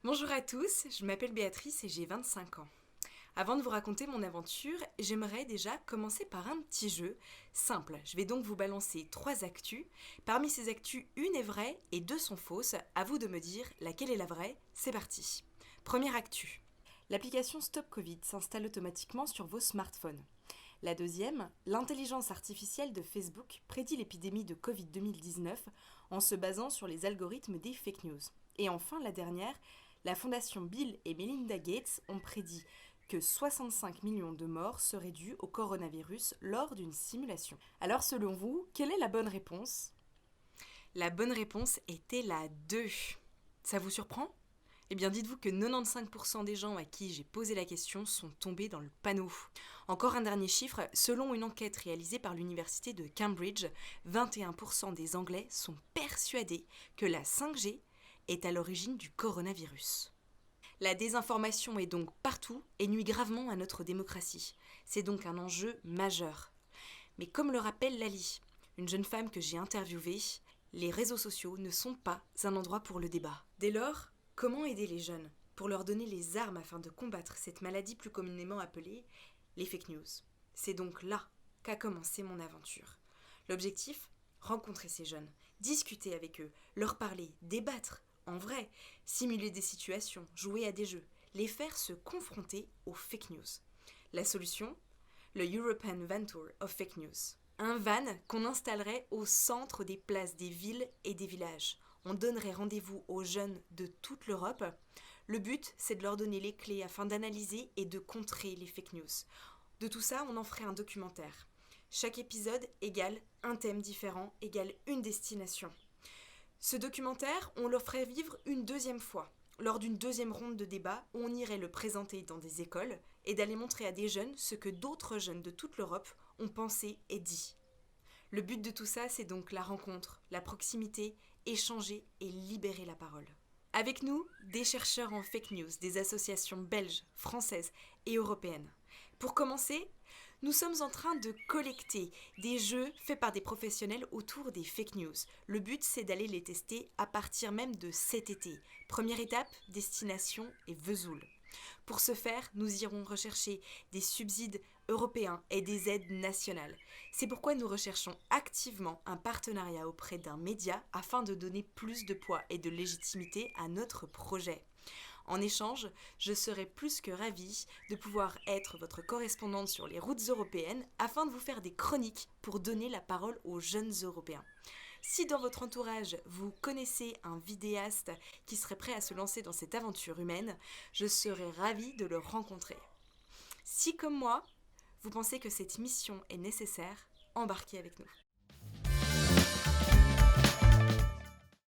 Bonjour à tous, je m'appelle Béatrice et j'ai 25 ans. Avant de vous raconter mon aventure, j'aimerais déjà commencer par un petit jeu simple. Je vais donc vous balancer 3 actus. Parmi ces actus, une est vraie et 2 sont fausses. À vous de me dire laquelle est la vraie. C'est parti. Première actu. L'application Stop Covid s'installe automatiquement sur vos smartphones. La deuxième, l'intelligence artificielle de Facebook prédit l'épidémie de Covid 2019 en se basant sur les algorithmes des fake news. Et enfin, la dernière, la fondation Bill et Melinda Gates ont prédit que 65 millions de morts seraient dus au coronavirus lors d'une simulation. Alors selon vous, quelle est la bonne réponse? La bonne réponse était la 2. Ça vous surprend? Eh bien, dites-vous que 95% des gens à qui j'ai posé la question sont tombés dans le panneau. Encore un dernier chiffre, selon une enquête réalisée par l'université de Cambridge, 21% des Anglais sont persuadés que la 5G est à l'origine du coronavirus. La désinformation est donc partout et nuit gravement à notre démocratie. C'est donc un enjeu majeur. Mais comme le rappelle Lali, une jeune femme que j'ai interviewée, les réseaux sociaux ne sont pas un endroit pour le débat. Dès lors, comment aider les jeunes pour leur donner les armes afin de combattre cette maladie plus communément appelée les fake news? C'est donc là qu'a commencé mon aventure. L'objectif, rencontrer ces jeunes, discuter avec eux, leur parler, débattre, en vrai, simuler des situations, jouer à des jeux, les faire se confronter aux fake news. La solution? Le European Van Tour of Fake News. Un van qu'on installerait au centre des places des villes et des villages. On donnerait rendez-vous aux jeunes de toute l'Europe. Le but, c'est de leur donner les clés afin d'analyser et de contrer les fake news. De tout ça, on en ferait un documentaire. Chaque épisode égale un thème différent, égale une destination. Ce documentaire, on le ferait vivre une deuxième fois, lors d'une deuxième ronde de débat où on irait le présenter dans des écoles et d'aller montrer à des jeunes ce que d'autres jeunes de toute l'Europe ont pensé et dit. Le but de tout ça, c'est donc la rencontre, la proximité, échanger et libérer la parole. Avec nous, des chercheurs en fake news, des associations belges, françaises et européennes. Pour commencer, nous sommes en train de collecter des jeux faits par des professionnels autour des fake news. Le but, c'est d'aller les tester à partir même de cet été. Première étape, destination et Vesoul. Pour ce faire, nous irons rechercher des subsides européens et des aides nationales. C'est pourquoi nous recherchons activement un partenariat auprès d'un média afin de donner plus de poids et de légitimité à notre projet. En échange, je serai plus que ravie de pouvoir être votre correspondante sur les routes européennes afin de vous faire des chroniques pour donner la parole aux jeunes Européens. Si dans votre entourage, vous connaissez un vidéaste qui serait prêt à se lancer dans cette aventure humaine, je serai ravie de le rencontrer. Si comme moi, vous pensez que cette mission est nécessaire, embarquez avec nous.